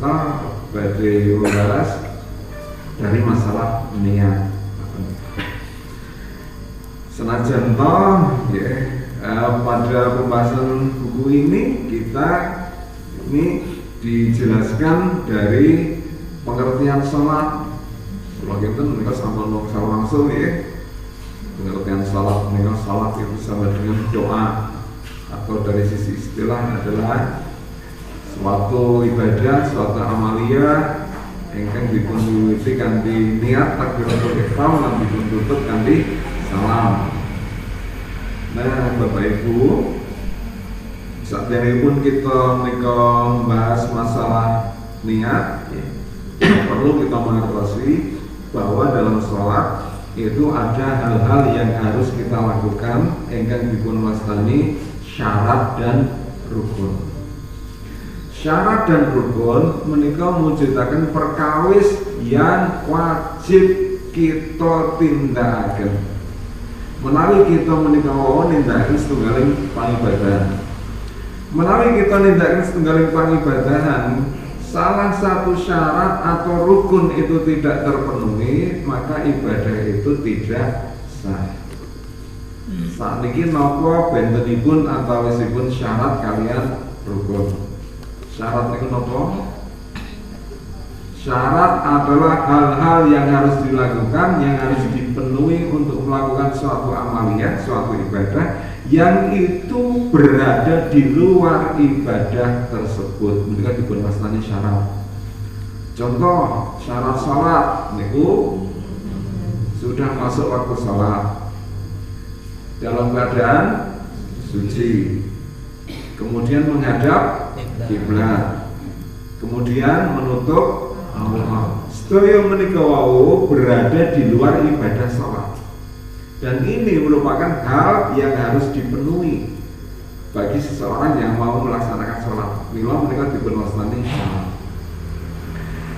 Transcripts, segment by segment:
kita badhe membahas dari masalah niat. Senajan toh pada pembahasan buku ini kita dijelaskan dari pengertian sholat. Kalau kita menikah sama langsung pengertian sholat, menikah sholat itu sama dengan doa, atau dari sisi istilah adalah suatu ibadah, suatu amalia ingkang dipunwiwiti kanthi niat takbiratul ihram lan dipuntutup kanthi salam. Nah, Bapak Ibu, saatnya kita membahas masalah niat, perlu kita mengerti bahwa dalam sholat itu ada hal-hal yang harus kita lakukan ingkang dipunwastani syarat dan rukun. Syarat dan rukun menika mujudaken perkawis yang wajib kita tindakaken. Menawi kita menika wau nindakaken setunggaling pangibadahan. Menawi kita nindakaken setunggaling pangibadahan, salah satu syarat atau rukun itu tidak terpenuhi, maka ibadah itu tidak sah. Saat ini napa bentenipun antawisipun syarat kalian rukun. Syarat itu apa? Syarat adalah hal-hal yang harus dilakukan, yang harus dipenuhi untuk melakukan suatu amalia, suatu ibadah yang itu berada di luar ibadah tersebut. Mereka dipunwastani syarat. Contoh, syarat salat niku sudah masuk waktu salat dalam keadaan suci, kemudian menghadap kiblat, kemudian menutup aurat. Sedaya menika wau berada di luar ibadah salat. Dan ini merupakan hal yang harus dipenuhi bagi seseorang yang mau melaksanakan sholat. Mila menika dipunwastani syarat.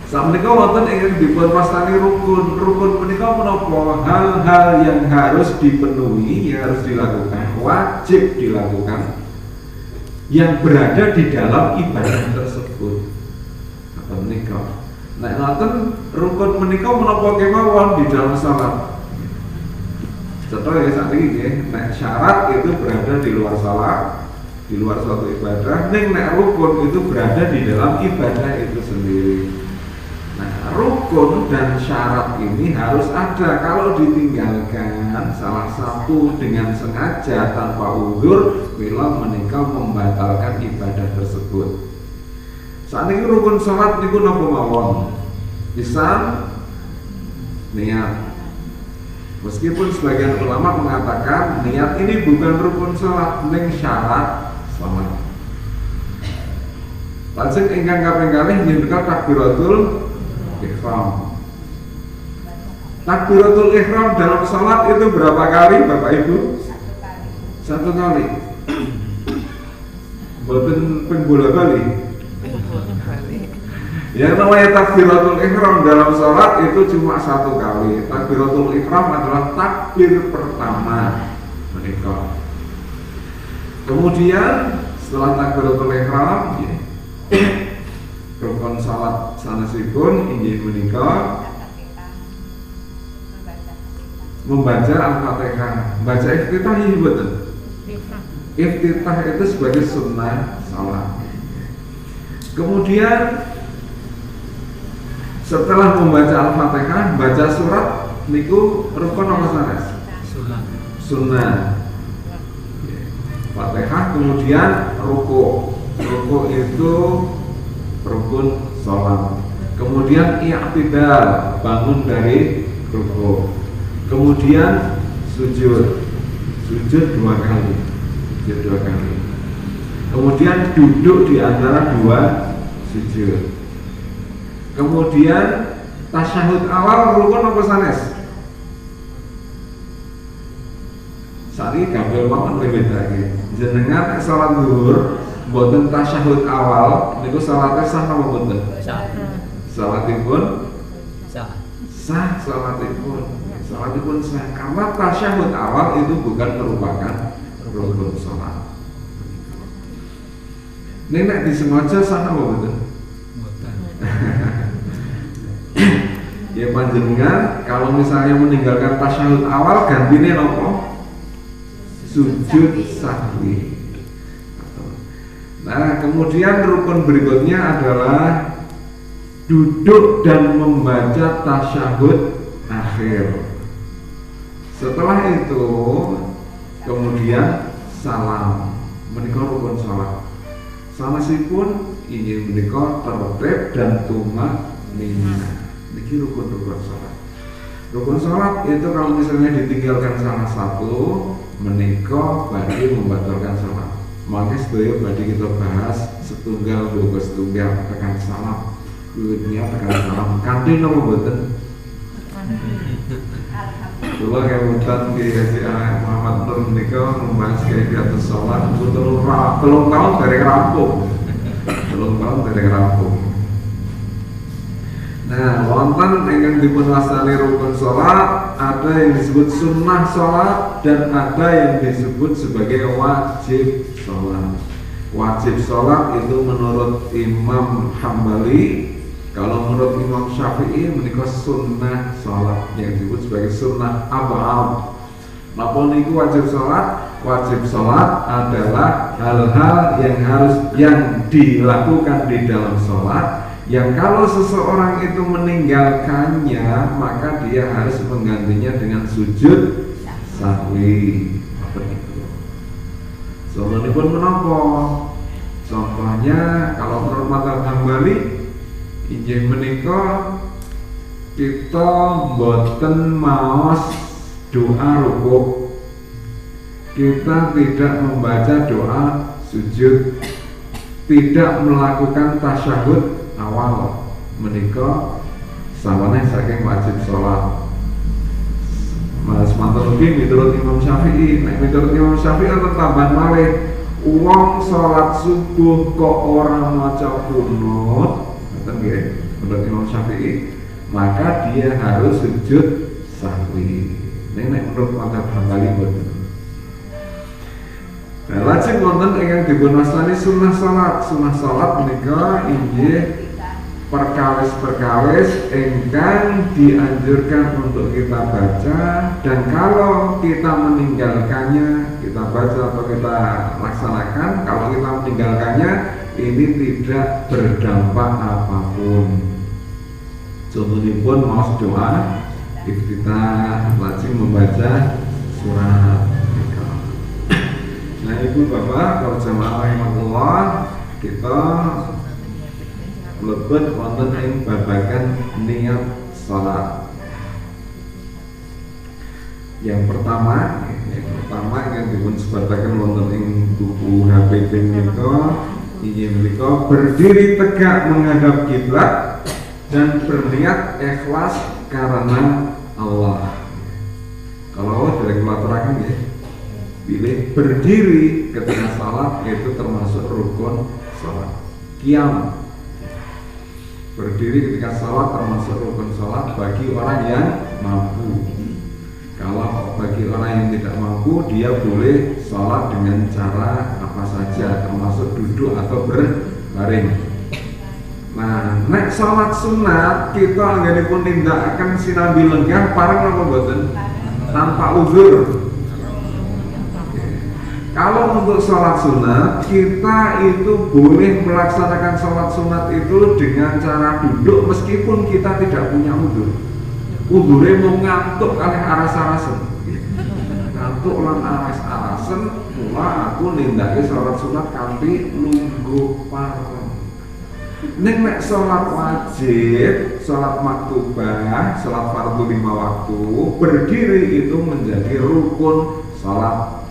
Samenika wonten ingkang dipunwastani rukun. Rukun menika menapa? Hal-hal yang harus dipenuhi, yang harus dilakukan, wajib dilakukan, yang berada di dalam ibadah tersebut. Apa menika? Nek ngoten rukun menika menapa kemawon di dalam salat. Contoh ya saat ini, nek syarat itu berada di luar salat, di luar suatu ibadah. Nek rukun itu berada di dalam ibadah itu sendiri. Nah, rukun dan syarat ini harus ada. Kalau ditinggalkan salah satu dengan sengaja tanpa uzur, mila menika membatalkan ibadah tersebut. Saat ini rukun salat niku napa mawon? Bisa niat. Meskipun sebagian ulama mengatakan niat ini bukan rukun salat, ning syarat salat. Lajeng ingkang kaping kalih nyekel takbiratul ihram. Takbiratul ihram dalam salat itu berapa kali, Bapak Ibu? Satu kali. Boten ping bola-bali. Yang namanya takbiratul ihram dalam sholat itu cuma satu kali. Takbiratul ihram adalah takbir pertama menika. Kemudian setelah takbiratul ihram, rukun salat sanesipun inggih menika membaca Al-Fatihah. Baca iftitah inggih boten? Iftitah itu sebagai sunnah salat. Kemudian setelah membaca Al-Fatihah, baca surat niku rukun apa sanes? Sunnah. Fatihah kemudian ruku. Ruku itu rukun salat. Kemudian i'tidal, bangun dari ruku. Kemudian sujud. Sujud dua kali. Kemudian duduk di antara dua sujud. Kemudian tasyahud awal rukun apa sanes? Sari kabel mawon beda iki. Jenengan salat zuhur mboten tasyahud awal niku salate sah napa mboten? Sah. Salatipun sah. Sah salatipun. Salatipun sah. Karena tasyahud awal itu bukan merupakan rukun salat. Nek disengaja sah napa mboten? Ya panjenengan kalau misalnya meninggalkan tasyahud awal gantine nopo? Sujud sahwi. Nah, kemudian rukun berikutnya adalah duduk dan membaca tasyahud akhir. Setelah itu kemudian salam, menika rukun salat. Sanesipun inggih menika tertib dan tumanina. Niki rukun-rukun salat. Rukun salat itu kalau misalnya ditinggalkan salah satu, menika badhe membatalkan salat. Maka sedaya badhe kita bahas setunggal dua setunggal tekan salam. Wiwitnya tekan salam. Kanthi napa mboten? Kula kemudian di Muhammad Nur menika membahas kaidah salat telung tahun dari rampung. Telung tahun dari rampung. Nah, wonten ingkang dipun wastani rukun salat, ada yang disebut sunnah salat dan ada yang disebut sebagai wajib salat. Wajib salat itu menurut Imam Hambali, kalau menurut Imam Syafi'i menika sunnah salat yang disebut sebagai sunnah ab'ad. Napa niku wajib salat? Wajib salat adalah hal-hal yang dilakukan di dalam salat yang kalau seseorang itu meninggalkannya maka dia harus menggantinya dengan sujud sahwi. Contohipun menapa? Contohnya kalau menurut mazhab Hambali inggih menika kita boten maos doa rukuk. Kita tidak membaca doa sujud, tidak melakukan tasyahud awal, menika sawane saking wajib sholat. Mas mantuki miturut Imam Syafi'i, miturut Imam Syafi'i tetap tambahan malih, uang sholat subuh kok orang maca kunut, ngoten nggih, menurut Imam Syafi'i, maka dia harus sujud sahwi. Nek menurut mazhab Hambali boten. Nah, lajeng wonten ingkang dipun wastani sunnah salat. Sunnah salat menika inggih perkawis-perkawis ingkang dianjurkan untuk kita baca, dan kalau kita meninggalkannya, kita baca atau kita laksanakan, kalau kita meninggalkannya ini tidak berdampak apapun. Contohipun maos doa, kita lajeng membaca surat. Nah, ibu bapak, kalau jamaah rahimahullah, kita mlebet wonten ing babagan niat salat. Yang pertama yang dipun sebataken wonten ing buku HPT menika inggih menika berdiri tegak menghadap kiblat dan berniat ikhlas karena Allah. Kalau dari kelaturaken nggih, pilih berdiri ketika salat itu termasuk rukun salat. Qiyam, berdiri ketika salat termasuk rukun salat bagi orang yang mampu. Kalau bagi orang yang tidak mampu, dia boleh salat dengan cara apa saja, termasuk duduk atau berbaring. Nah, nek salat sunat kita anggenipun nindakaken sinambi lenggah pareng napa mboten? Tanpa uzur. Kalau untuk sholat sunat, kita itu boleh melaksanakan sholat sunat itu dengan cara duduk meskipun kita tidak punya udzur. Udzure mau ngantuk kalih aras-arasen. Ngantuk lan aras-arasen, mula aku nindake sholat sunat kanthi lungguh pareng. Nek sholat wajib, sholat maktubah, sholat fardu 5 waktu, berdiri itu menjadi rukun sholat.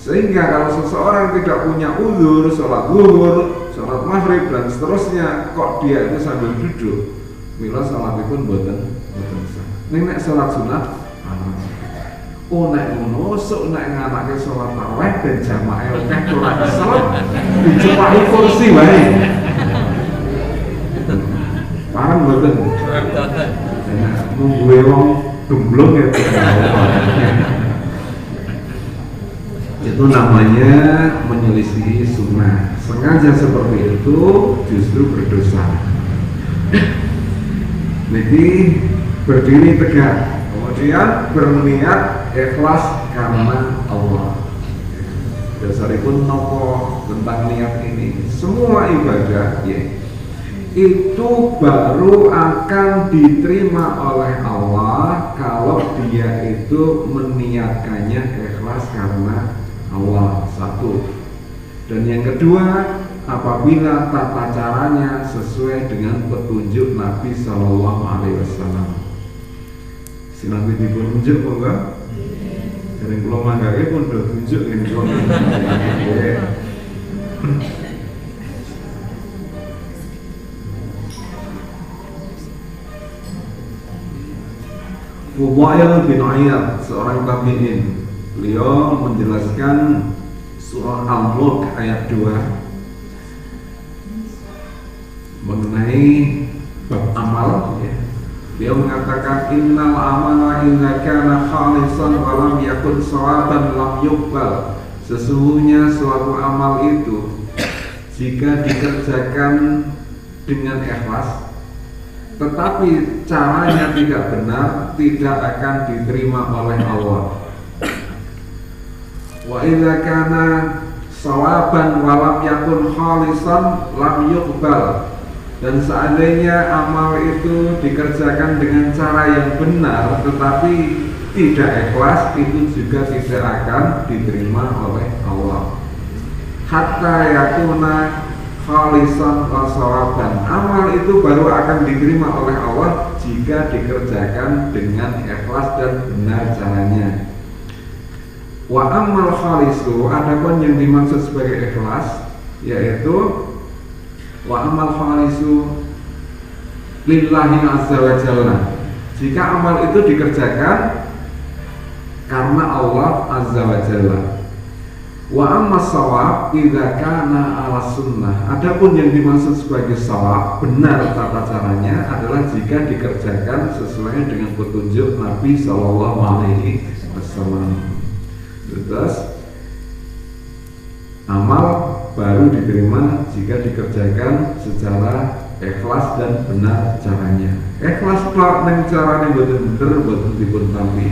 Sehingga kalau seseorang tidak punya uzur, sholat zuhur, sholat maghrib dan seterusnya, kok dia itu sambil duduk, mila sholat itu boten sah. Nek sholat sunat, oh nek ngono, sok nek nganake sholat tarawih dan jamaah akeh ora kesel, dicepaki kursi wae. Parang boten. Nungguwe wong gemblong ya. Itu namanya menyelisihi sunnah. Sengaja seperti itu justru berdosa. Niki berdiri tegak, kemudian berniat ikhlas karena Allah. Dasaripun nopo tentang niat ini, semua ibadah ya, itu baru akan diterima oleh Allah kalau dia itu meniatkannya ikhlas karena Allah. Satu. Dan yang kedua, apabila tata caranya sesuai dengan petunjuk Nabi Sallallahu Alaihi Wasallam. Si Nabi dipunjuk enggak? Sering kula manggake pun do tunjuk ngene kula. Fudail bin Iyad, seorang tabi'in, beliau menjelaskan surah Al-Mulk ayat 2 mengenai bab amal ya. Dia mengatakan innal amala idza kana khalisan wa lam yakun shawaban lam yuqbal. Sesungguhnya suatu amal itu jika dikerjakan dengan ikhlas tetapi caranya tidak benar, tidak akan diterima oleh Allah. Wa idza kana shawaban wa lam yakun khalisan lam yuqbal. Dan seandainya amal itu dikerjakan dengan cara yang benar tetapi tidak ikhlas, itu juga tidak akan diterima oleh Allah. Hatta yakuna khalisan wa shawaban. Amal itu baru akan diterima oleh Allah jika dikerjakan dengan ikhlas dan benar caranya. Wa amal khalisu, adapun yang dimaksud sebagai ikhlas yaitu wa amal khalisu lillahi azza wa jalla. Jika amal itu dikerjakan karena Allah azza wa jalla. Wa amma shawab idza kana ala sunnah. Adapun yang dimaksud sebagai shawab, benar tata caranya adalah jika dikerjakan sesuai dengan petunjuk Nabi sallallahu alaihi wasallam. Terus amal baru diterima jika dikerjakan secara ikhlas dan benar caranya. Ikhlas tok ning carane mboten bener, mboten dipun tampi.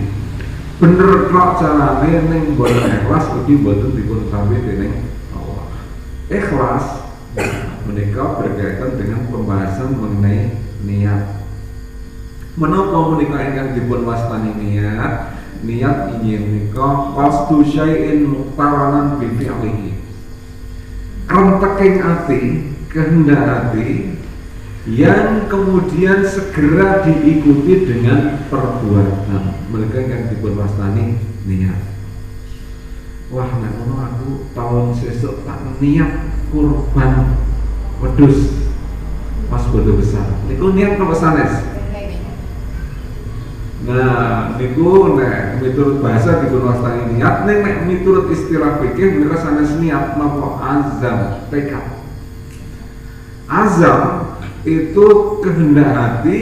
Bener tok carane ning mboten ikhlas ugi mboten dipun tampi dening Allah. Ikhlas menika berkaitan dengan pembahasan mengenai niat. Menapa menika ingkang dipun wastani niat? Niat inggih menika qasdu syai'in muqtaranan bi fi'lihi. Renteking hati, kehendak hati yang kemudian segera diikuti dengan perbuatan. Mereka yang dipunwastani niat. Wah, nek ngono aku tahun sesuk tak niat kurban wedhus pas bodo besar. Niku niat napa sanes? Nah, niku nek miturut bahasa dipunwastani niat, nek miturut istilah fikih menika sanes niat napa azam, tekad. Azam itu kehendak hati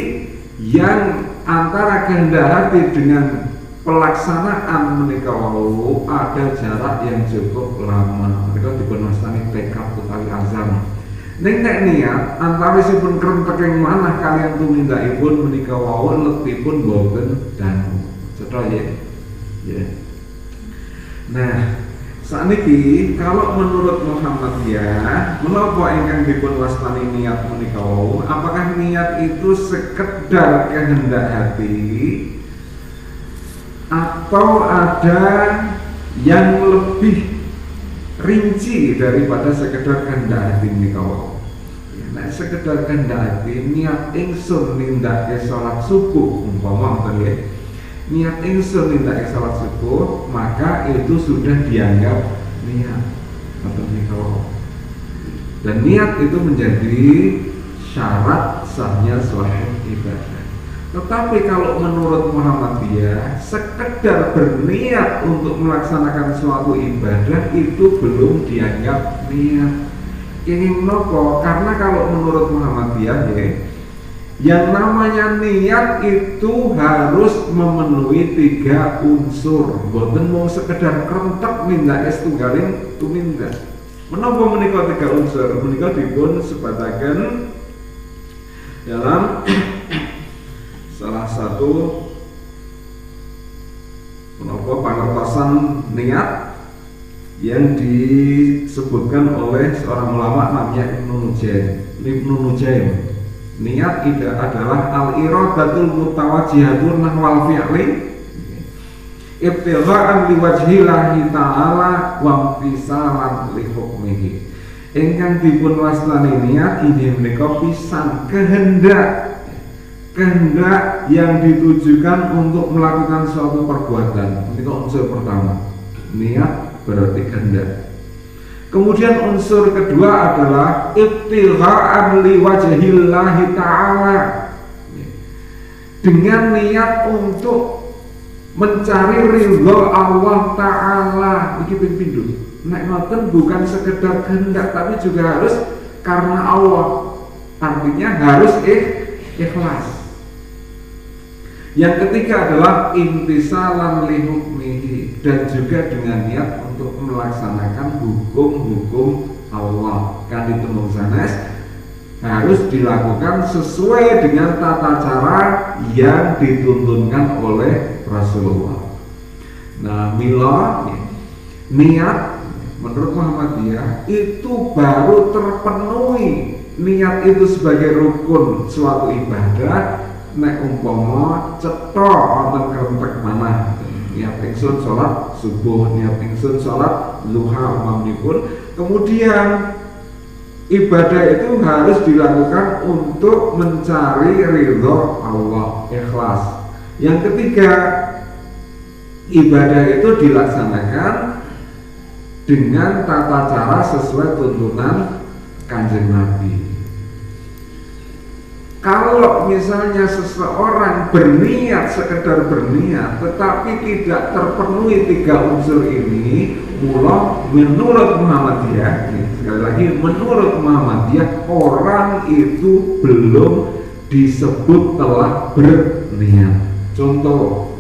yang antara kehendak hati dengan pelaksanaan menika wau ada jarak yang cukup lama. Menika dipunwastani tekad utawi azam. Ning nek niat antawisipun krenteking manah kaliyan tumindakipun menika wau letipun boten dangu. Cetha ya. Nah, sakniki kalau menurut Muhammadiyah, menapa ingkang dipun wastani niat menika wau? Apakah niat itu sekedar kehendak hati atau ada yang lebih rinci daripada sekedar kehendak hati menika wau? Nek sekedar kehendak hati, niat ingsun nindakake salat subuh umpama ngoten nggih. Niat ingsun nindakake salat subuh, maka itu sudah dianggap niat. Ngoten niku. Dan niat itu menjadi syarat sahnya suatu ibadah. Tetapi kalau menurut Muhammadiyah, sekedar berniat untuk melaksanakan suatu ibadah itu belum dianggap niat. Ingin nopo? Karena kalau menurut Muhammadiyah yang namanya niat itu harus memenuhi 3 unsur. Boten mau sekedar krentek nindak setunggaling tumindak. Menapa menika 3 unsur? Menika dipun sebataken dalam salah satu pengertian niat yang disebutkan oleh seorang ulama namanya Ibnu Nujaim. Niat adalah al-iradatul mutawajjihatun nahwal fi'li ibtigha'an liwajhillahi ta'ala wa imtisalan li hukmihi. Ingkang dipun wastani niat inggih menika pisan kehendak yang ditujukan untuk melakukan suatu perbuatan. Ini unsur pertama. Niat berarti kehendak. Kemudian unsur kedua adalah ibtigha'an liwajhillahi ta'ala, dengan niat untuk mencari ridho Allah Ta'ala. Iki ping pindho. Nek ngoten bukan sekedar kehendak tapi juga harus karena Allah. Artinya harus ikhlas. Yang ketiga adalah imtisalan li hukmihi, dan juga dengan niat untuk melaksanakan hukum-hukum Allah. Kan ditembung sanes harus dilakukan sesuai dengan tata cara yang dituntunkan oleh Rasulullah. Nah, mila niat menurut Muhammadiyah itu baru terpenuhi. Niat itu sebagai rukun suatu ibadah. Nek umpama cetha wonten krentek manah, niat ingsun salat subuh, niat ingsun salat duha umpamipun, kemudian ibadah itu harus dilakukan untuk mencari ridho Allah, ikhlas. Yang ketiga, ibadah itu dilaksanakan dengan tata cara sesuai tuntunan Kanjeng Nabi. Kalau misalnya seseorang berniat, sekedar berniat, tetapi tidak terpenuhi tiga unsur ini, mula menurut Muhammadiyah, sekali lagi menurut Muhammadiyah, orang itu belum disebut telah berniat. Contoh,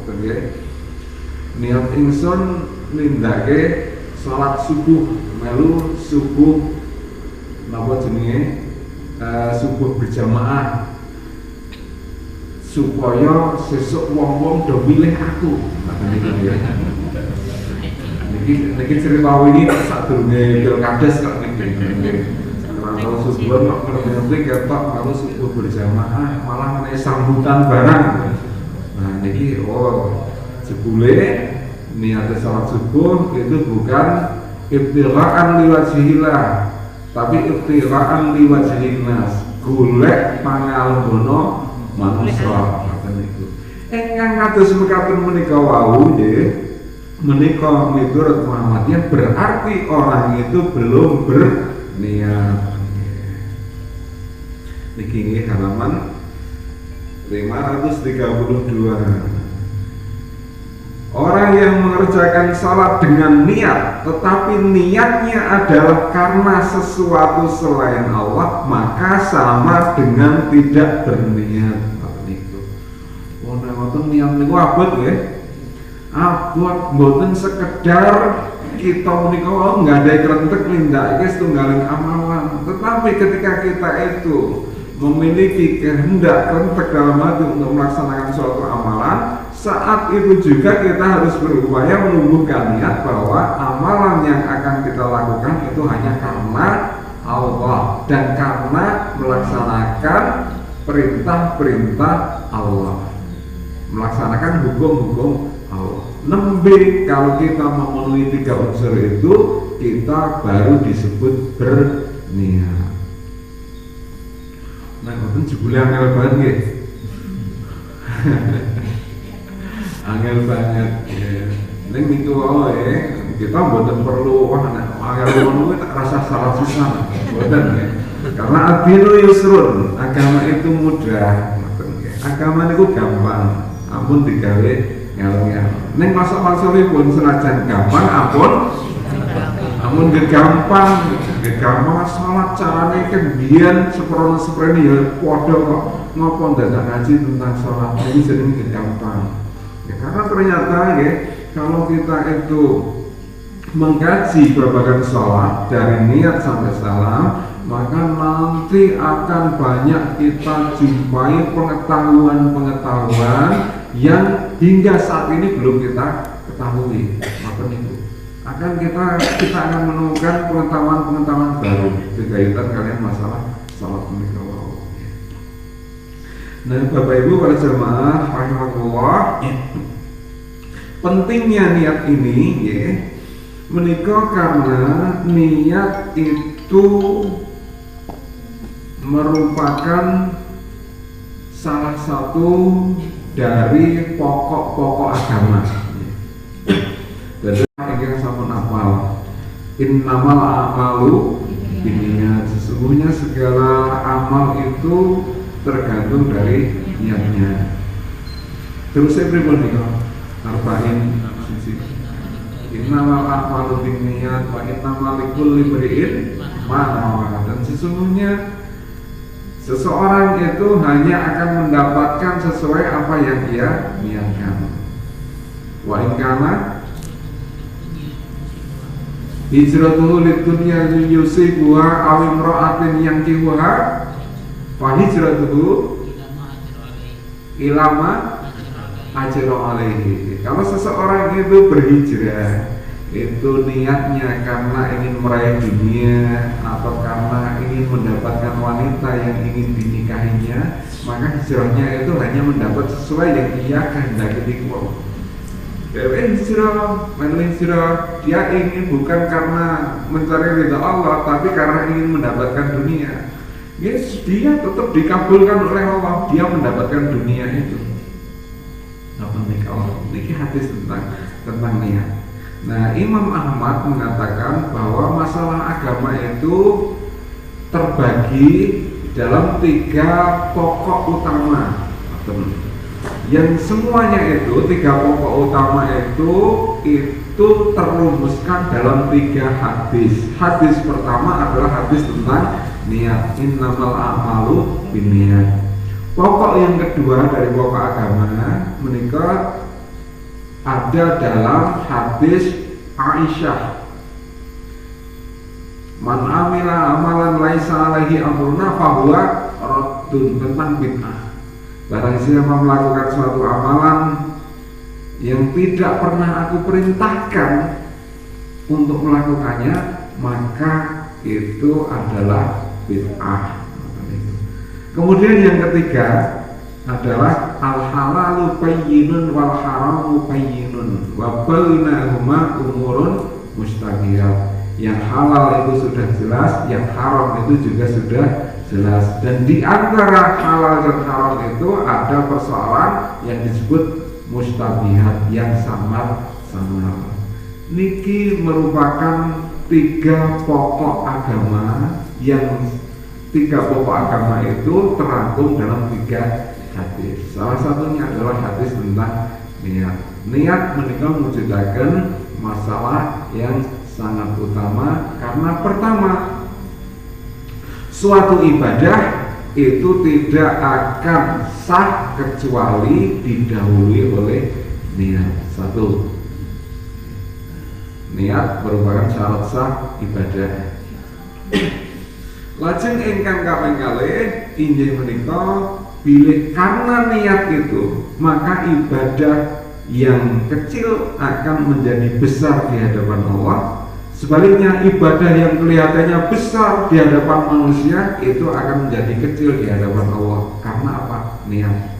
niat ingsun nindake salat subuh, melu subuh, napa jenenge subuh berjamaah, supaya sesuk wong-wong do milih aku. Niki cerita wingi sadurunge pilkades kok niki. Kalau subuh kok ngerti ketok kalau subuh berjamaah malah menehi sambutan barang. Nah niki jebule niat salat subuh itu bukan ibtigha'an liwajhillah, tapi ibtigha'an liwajhin nas, golek pangalbono manusia. Ingkang kados mekaten menika wau nggih, menika miturut Muhammadiyah berarti orang itu belum berniat. Niki nggih halaman 532. Orang yang mengerjakan salat dengan niat, tetapi niatnya adalah karena sesuatu selain Allah, maka sama dengan tidak berniat. Wonten niat niku abot nggih. Abot mboten sekedar kita menika nggadahi krentek nindakake setunggaling amalan, tetapi ketika kita itu memiliki kehendak krentek dalam hati untuk melaksanakan suatu amalan, saat itu juga kita harus berupaya menumbuhkan niat bahwa amalan yang akan kita lakukan itu hanya karena Allah dan karena melaksanakan perintah-perintah Allah, melaksanakan hukum-hukum Allah. Nembe kalau kita memenuhi tiga unsur itu, kita baru disebut berniat. Nah, mboten jebule angel banget nggih. Angel banget ya. Ning niku wae kita mboten perlu angel ngono tak rasa salah susah. Mboten ya. Karena adinu yusrun, agama itu mudah. Agama niku gampang. Ampun digawe ngel-ngel. Ning maksud-maksudipun senajan gampang ampun gampang salat carane kebiyen seprono-seprene ya padha kok ngopo dadak ngaji tentang salat iki jenenge gampang. Ya, karena ternyata ya kalau kita itu mengkaji babagan sholat dari niat sampai salam, maka nanti akan banyak kita jumpai pengetahuan-pengetahuan yang hingga saat ini belum kita ketahui. Maka itu akan kita akan menemukan pengetahuan-pengetahuan baru berkaitan kalian masalah salat menikah. Nah, Bapak Ibu para jemaah rahimakumullah, pentingnya niat ini ya, menikah karena niat itu merupakan salah satu dari pokok-pokok agama. Dan ingin sampun apal, innamal a'malu binniyat, sesungguhnya segala amal itu tergantung dari niatnya. Terus saya pribadi arba'in sisi. Innamal a'malu binniyat wa innamal likulli imri'in ma nawa. Dan sesungguhnya seseorang itu hanya akan mendapatkan sesuai apa yang dia niatkan. Wa in kana hijratuhu lidunya yusibuha aw imra'atin yankihuha fa hijratuhu ilama ajra alaihi. Kalau seseorang itu berhijrah itu niatnya karena ingin meraih dunia atau karena ingin mendapatkan wanita yang ingin dinikahinya, maka hijrahnya itu hanya mendapat sesuai yang ia kehendaki di Allah. Hijrah dia ingin bukan karena mencari ridha Allah, tapi karena ingin mendapatkan dunia. Yes, dia tetap dikabulkan oleh Allah, dia mendapatkan dunia itu. Ini hadis tentang niat. Nah, Imam Ahmad mengatakan bahwa masalah agama itu terbagi dalam 3 pokok utama. Yang semuanya itu 3 pokok utama itu terumuskan dalam 3 hadis. Hadis pertama adalah hadis tentang niat, innamal a'malu binniyat. Pokok yang kedua dari pokok agama menikah ada dalam hadis Aisyah, man amila amalan laisa alaihi amruna fahuwa raddun, tentang bid'ah. Barang siapa melakukan suatu amalan yang tidak pernah aku perintahkan untuk melakukannya, maka itu adalah bid'ah. Kemudian yang ketiga adalah al-halalu bayyinun wal haramu bayyinun wa bainahuma umurun mustabihat. Yang halal itu sudah jelas, yang haram itu juga sudah jelas. Dan di antara halal dan haram itu ada persoalan yang disebut mustabihat, yang samar-samar. Niki merupakan 3 pokok agama, yang 3 pokok agama itu terangkum dalam 3 hadis. Salah satunya adalah hadis tentang niat. Niat menikah mewujudkan masalah yang sangat utama, karena pertama, suatu ibadah itu tidak akan sah kecuali didahului oleh niat. 1. Niat merupakan syarat sah ibadah. Lajeng ingkang kaping kalih inggih menika bilih karena niat itu, maka ibadah yang kecil akan menjadi besar di hadapan Allah. Sebaliknya, ibadah yang kelihatannya besar di hadapan manusia itu akan menjadi kecil di hadapan Allah. Karena apa? Niat.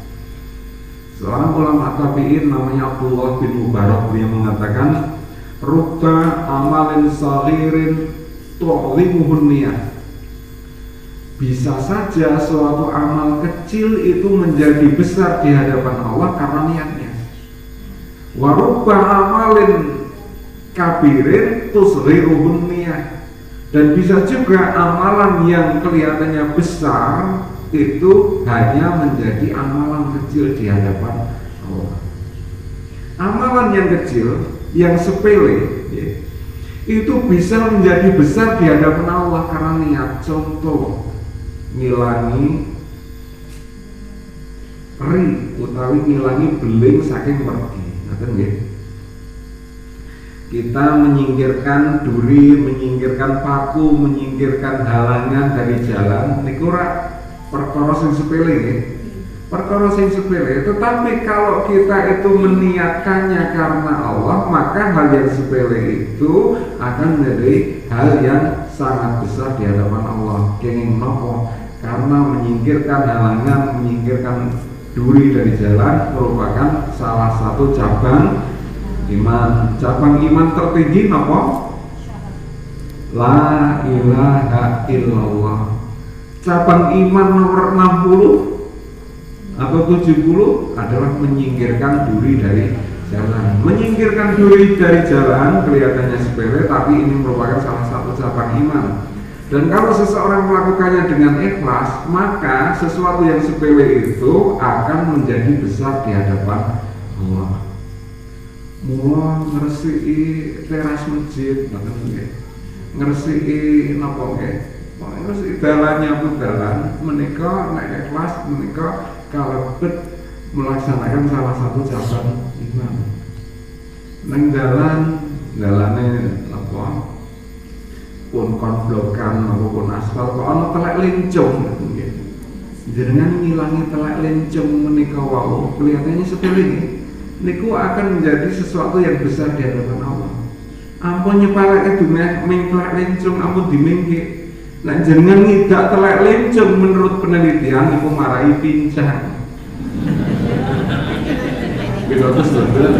Seorang ulama tabi'in namanya Abdullah bin Mubarak, dia mengatakan, rubba amalin saghirin tu'limuhun niat. Bisa saja suatu amal kecil itu menjadi besar di hadapan Allah karena niatnya. Wa rubba amalin kabirin tusghiruhun niat. Dan bisa juga amalan yang kelihatannya besar itu hanya menjadi amalan kecil di hadapan Allah. Amalan yang kecil, yang sepele ya, itu bisa menjadi besar di hadapan Allah karena niat. Contoh, ngilangi ri utawi ngilangi beling saking mergi, ngoten nggih. kita menyingkirkan duri, menyingkirkan paku, menyingkirkan halangan dari jalan niku ora perkara sing sepele nggih. Perkara sing sepele, tetapi kalau kita itu meniatkannya karena Allah, maka hal yang sepele itu akan menjadi hal yang sangat besar di hadapan Allah. Kenging nopo? Karena menyingkirkan halangan, menyingkirkan duri dari jalan merupakan salah satu cabang iman. Cabang iman tertinggi nopo? La ilaha illallah. Cabang iman nomor 60 atau 70 adalah menyingkirkan duri dari jalan. Menyingkirkan duri dari jalan kelihatannya sepele, tapi ini merupakan salah satu cabang iman. Dan kalau seseorang melakukannya dengan ikhlas, maka sesuatu yang sepele itu akan menjadi besar di hadapan Allah. Mula ngresiki teras masjid, ngresiki napa nggih? Ngresiki dalannya pun dalan, menika nek ikhlas menika kalebet melaksanakan salah satu cabang iman. Neng dalane apa? Pun konblokan maupun aspal kok ana telek lincung nggih. Jenengan ngilangi telek lincung menika wau kelihatannya sepele niku akan menjadi sesuatu yang besar di hadapan Allah. Ampun nyepeleke dunia ming telek lincung ampun dimingke. Nek jenengan ngidak telek lincung menurut penelitian niku marai pincang. Pilotus betul.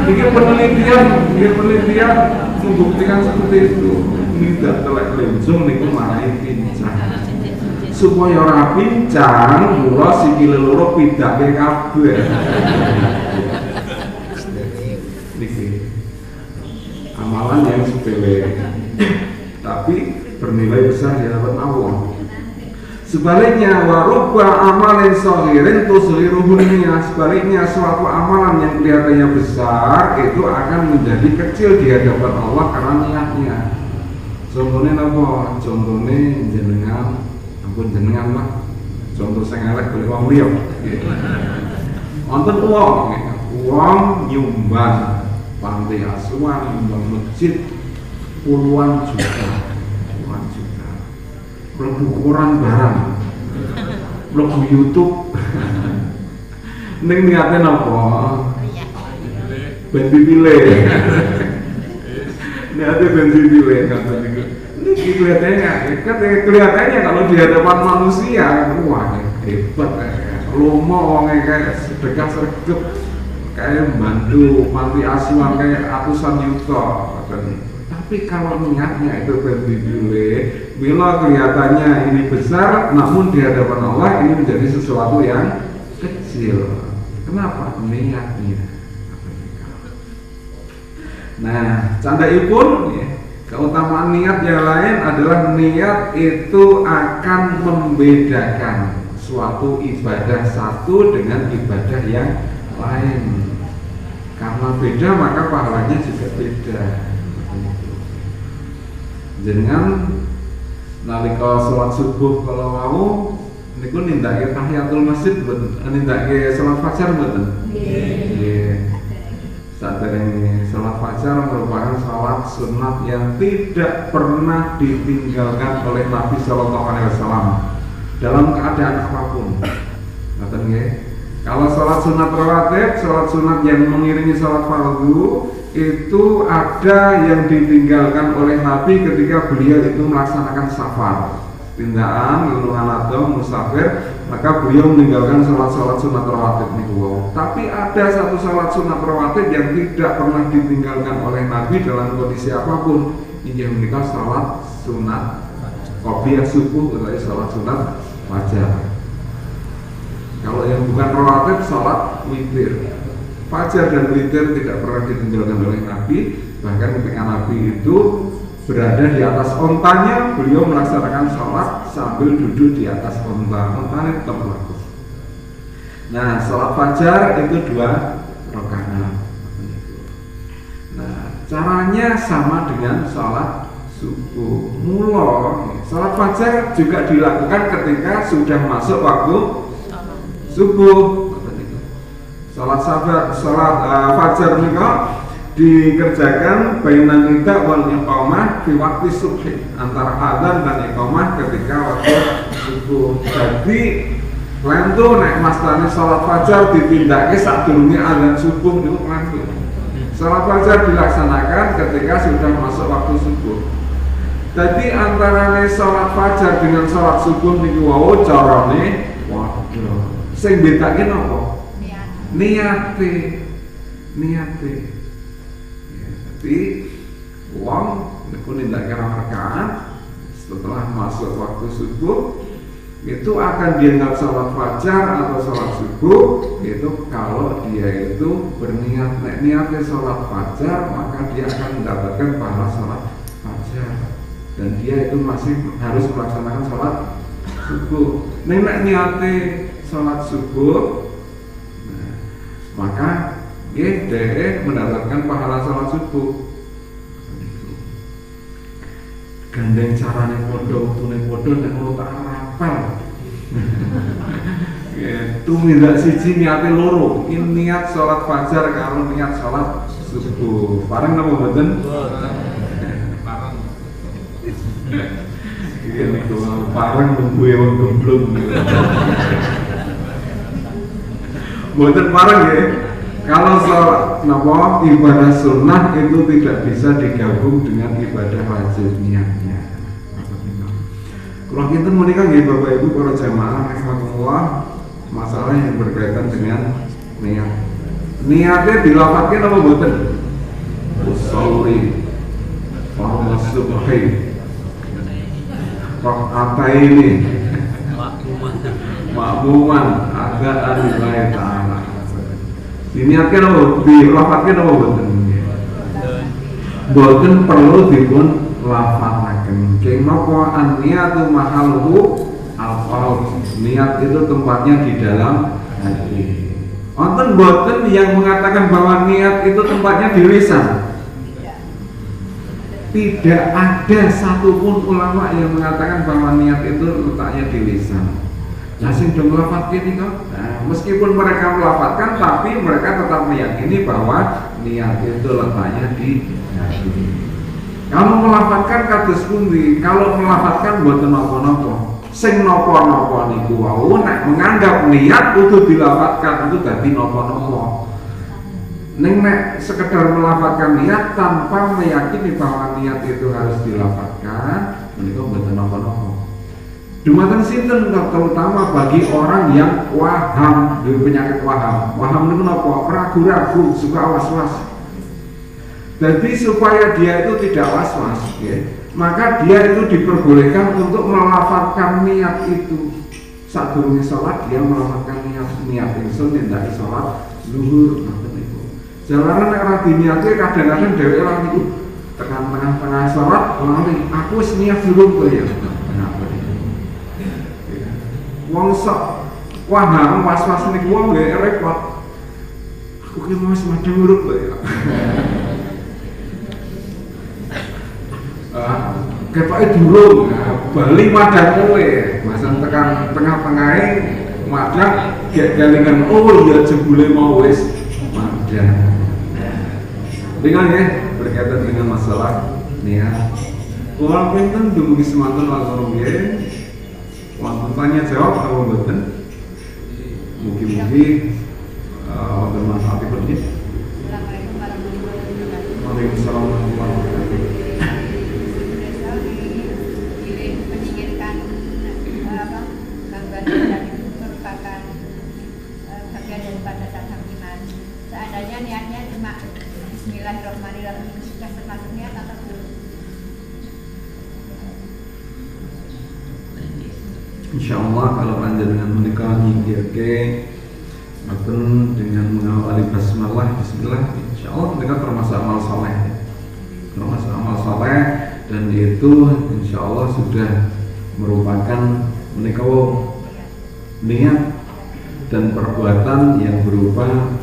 Ini penelitian membuktikan seperti itu. Ngidak telek lincung niku marai pincang. Supaya ora pincang, mula sikile loro pidake kabeh. Niki amalan yang sepele, tapi bernilai besar di hadapan Allah. Sebaliknya, warubba amalin shahirin tuzhiruhun niyah. Sebaliknya, suatu amalan yang kelihatannya besar itu akan menjadi kecil di hadapan Allah karena niatnya. Contohnya apa? Contohnya jenengan, ampun jenengan lah. Contoh sing elek golek wong liya. Wonten wong nyumbang panti asuhan, nyumbang masjid puluhan juta. Mlebu koran barang, mlebu YouTube. Ning niate napa? Ben dipilih. Niate ben dipilih kata niku. Niki kelihatannya kalau di hadapan manusia, wah hebat lomo wonge kayak sedekah sregep kayak membantu panti asuhan kayak ratusan juta katanya. Tapi kalau niatnya itu berdipilih, bila kelihatannya ini besar, namun di hadapan Allah ini menjadi sesuatu yang kecil. Kenapa? Niatnya. Nah, candaipun keutamaan niat yang lain adalah niat itu akan membedakan suatu ibadah satu dengan ibadah yang lain. Karena beda maka pahalanya juga beda. Jenengan nalika salat subuh kalau mau niku nindakake tahiyatul masjid mboten, nindakake salat fajar mboten? Nggih. Saderenge salat fajar merupakan salat sunat yang tidak pernah ditinggalkan oleh Nabi sallallahu alaihi wasallam dalam keadaan apapun. Ngoten nggih. Kalau salat sunat rawatib, salat sunat yang mengiringi salat fardu itu ada yang ditinggalkan oleh Nabi ketika beliau itu melaksanakan safar, tindakan lelungan atau musafir, maka beliau meninggalkan salat sunat rawatib niku. Tapi ada satu salat sunat rawatib yang tidak pernah ditinggalkan oleh Nabi dalam kondisi apapun, inggih menika salat sunat qobliyah subuh atau salat sunat fajar. Kalau yang bukan rawatib, salat witir. Fajar dan witir tidak pernah ditinggalkan oleh Nabi. Bahkan ketika Nabi itu berada di atas ontanya, beliau melaksanakan sholat sambil duduk di atas ontanya tetap berlaku. Nah, sholat fajar itu 2 rakaat. Nah, caranya sama dengan sholat subuh. Mula sholat fajar juga dilakukan ketika sudah masuk waktu subuh. Salat fajar nika dikerjakan bainan nida wal iqamah fi waktu subhi, antara adzan dan iqamah ketika waktu subuh. Jadi lentu nek masalahnya sholat fajar ditindaknya sadurunge adzan subuh niku lentu. Sholat fajar dilaksanakan ketika sudah masuk waktu subuh. Jadi antara sholat fajar dengan sholat subuh niku wau carane waduh. Sing bedake napa? Niate. Jadi wong niku nindakake rakaat setelah masuk waktu subuh itu akan dianggap sholat fajar atau sholat subuh itu kalau dia itu berniat niatnya sholat fajar, maka dia akan mendapatkan pahala sholat fajar dan dia itu masih harus melaksanakan sholat subuh. Nek niatnya sholat subuh, nah, maka dia mendapatkan pahala sholat subuh. Gandeng carane podo, tune podo nek ora tak rapal. Tumindak siji niate loro, ini niat sholat fajar karo niat sholat subuh. Bareng napa mboten? Bareng. Iki niku bareng nunggue wong gemblung. Mboten bareng nggih. Kalau sholat napa ibadah sunnah itu tidak bisa digabung dengan ibadah wajib niatnya. Kalau kita menikah nggih Bapak Ibu para jamaah rahimakumullah, masalah yang berkaitan dengan niat. Niatnya dilafadzkan apa mboten? Usolli fardhu subhi. Rakaataini. Makmuman adaan lillahi ta'ala. Diniatkan apa? Dilafadzkan apa mboten? Mboten perlu dipun lafadzaken. Keng napa an-niyatu mahalluhu al-qalb. Niat itu tempatnya di dalam hati. Wonten mboten yang mengatakan bahwa niat itu tempatnya di lisan? Tidak ada satupun ulama yang mengatakan bahwa niat itu letaknya di lisan. Nah, sing do nglafadzke niku, meskipun mereka melafadzkan tapi mereka tetap meyakini bahwa niat itu letaknya di hati. Kamu melafadzkan kados pundi? Kalau melafadzkan mboten napa-napa. Sing napa-napa niku wau nek menganggap niat kudu dilafadzkan itu dadi napa-napa. Ning nek sekedar melafadzkan niat tanpa meyakini bahwa niat itu harus dilafadzkan, menika mboten napa-napa. Dumateng sinten terutama bagi orang yang waham, dengan penyakit waham. Waham niku napa? Ragu-ragu, suka was-was. Jadi supaya dia itu tidak was-was, ya, maka dia itu diperbolehkan untuk melafadzkan niat itu. Sadurunge salat dia melafadzkan niat ingsun nindaki salat zuhur ngoten niku. Jalaran nek ora diniate kadang-kadang dheweke ora niku tekan tengah-tengah salat lali aku wis niat durung kok ya. Wong sok waham was-was niku wong nggih repot. Aku ki wis madhep urip kok ya. Ketoke durung, bali madhang kowe. Masan tekan tengah-tengahe madhang gek galingan oh ya jebule mau wis madhang. Dengan ya berkaitan dengan masalah niat. Kula pinten dumugi semanten langkung nggih. Wonten tanya jawab apa mboten? Mugi-mugi wonten manfaatipun nggih. Assalamualaikum warahmatullahi wabarakatuh. Waalaikumsalam warahmatullahi wabarakatuh. Dan itu merupakan bagian daripada dasar iman. Seandainya niatnya cuma Bismillahirrahmanirrahim, sudah termasuk niat atau belum? Insyaallah kalau panjenengan menikah nyingkirke maupun dengan mengawali basmalah bismillah, insyaallah mereka termasuk amal saleh. Termasuk amal saleh dan itu insyaallah sudah merupakan menikah niat dan perbuatan yang berupa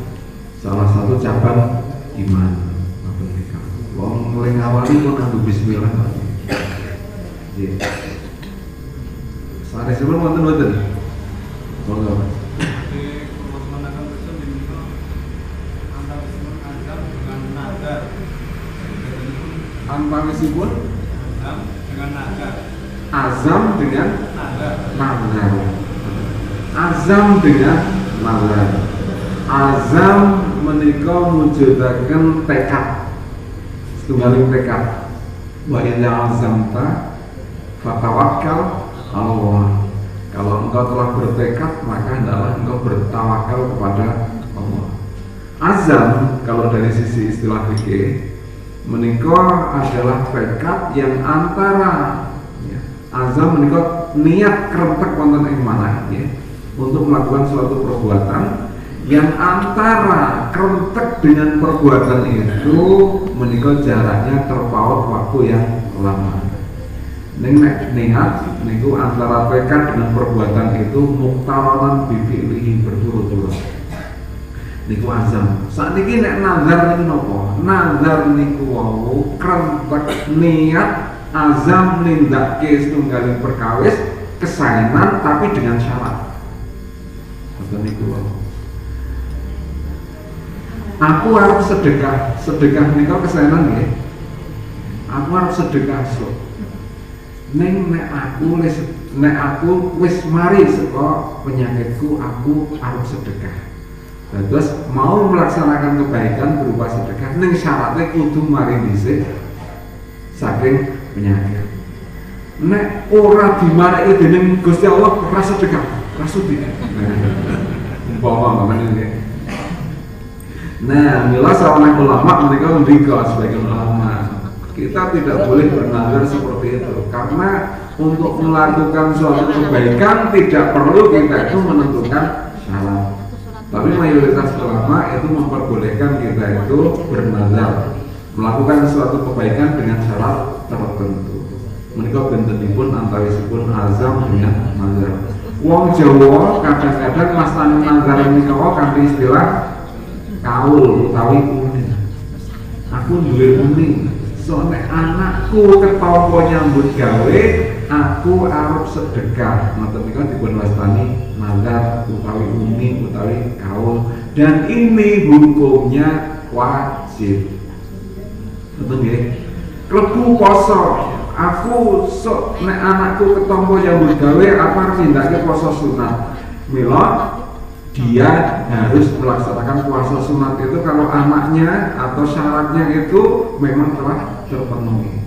salah satu cabang iman. Wong mulai ngawali kok nganggo bismillah. Nggih. Sare sebelum wonten mboten? Monggo. Melaksanakan tersebut antara dengan nadar Antawisipun dengan nazar. azam dengan Nazar. nazar. Azam dengan nazar. Azam menika mujudaken tekad. Setunggaling tekad. Wa idza azamta fatawakkal Allah. Kalau engkau telah bertekad, maka hendaklah engkau bertawakal kepada Allah. Azam kalau dari sisi istilah fikih menika adalah tekad yang antara ya, azam menika niat kerentek wonten ing manah ya, untuk melakukan suatu perbuatan yang antara kerentek dengan perbuatan itu menika jaraknya terpaut waktu yang lama. Ning nek niat niku antara tekad dengan perbuatan itu muqtaranan bi fi'lihi berturut-turut. Niku azam. Sakniki nek nazar niku napa? Nazar niku wau krentek niat azam nindakke setunggaling perkawis kesaenan tapi dengan syarat. Ngoten niku wau. Aku harus sedekah. Sedekah niku kesaenan nggih. Aku harus sedekah sok. Neng nek aku wis mari saka penyakitku, aku harus sedekah. Nah, terus mau melaksanakan kebaikan berupa sedekah, neng syaratnya kudu mari dhisik saking penyakit. Nek ora dimareki dening Gusti Allah ora sedekah, ora sudi. Umpama ngene. Nah, mila sawana ulama menika ngendika sebagian ulama kita tidak boleh bernazar seperti itu karena untuk melakukan suatu kebaikan tidak perlu kita itu menentukan syarat. Tapi mayoritas ulama itu memperbolehkan kita itu bernazar melakukan suatu kebaikan dengan syarat tertentu. Menika bentenipun antawisipun azam dengan nazar. Wong Jawa kadang-kadang mastani nazar menika kanthi istilah kaul utawi uni. Aku duwe uni. Soalnya anakku ketompo nyambut gawe, aku arep sedekah. Ngoten niku dipun wastani nazar utawi umi utawi kaul dan ini hukumnya wajib. Betul nggih? Klebu poso. Aku sok nek anakku ketompo nyambut gawe, aku arep nindakake poso sunat. Mila dia harus melaksanakan puasa sunat itu kalau anaknya atau syaratnya itu memang telah terpenuhi.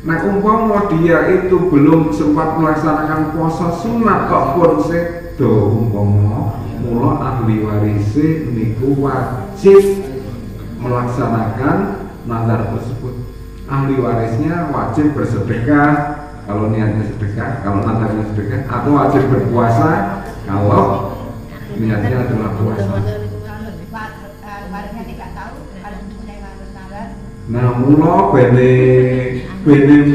Nah umpama dia itu belum sempat melaksanakan puasa sunat kok pun sedo umpama mula ahli warise niku wajib melaksanakan nazar tersebut. Ahli warisnya wajib bersedekah kalau niatnya sedekah, kalau nazarnya sedekah, atau wajib berpuasa kalau niatnya adalah puasa. Warisnya tidak tahu kalau mempunyai nazar. Nah, mula bene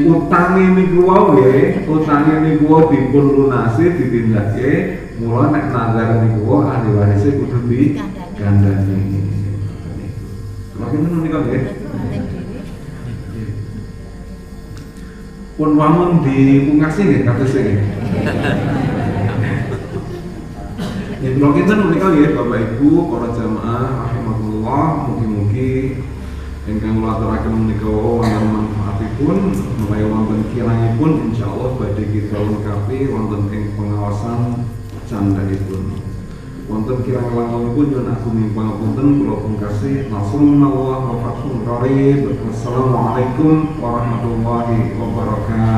utange niku wae, utange niku dipun lunasi ditindakake, mula nek nazar niku ahli warise kudu digandani. Lagi ngono niku nggih. Pun wamun dipungkasi nggih kados nggih. Ya, kalau kita menikah ya Bapak Ibu, para jamaah, rahimahullah, mugi-mugi ingkang kula aturaken menika wonten manfaatipun, menawi wonten kirangipun insyaallah badhe kita lengkapi wonten ing pengawasan candhaipun. Wonten kirang-kirangipun nyuwun agung pangapunten kula pungkasi nasrullah wa fathul qarib. Wassalamualaikum warahmatullahi wabarakatuh.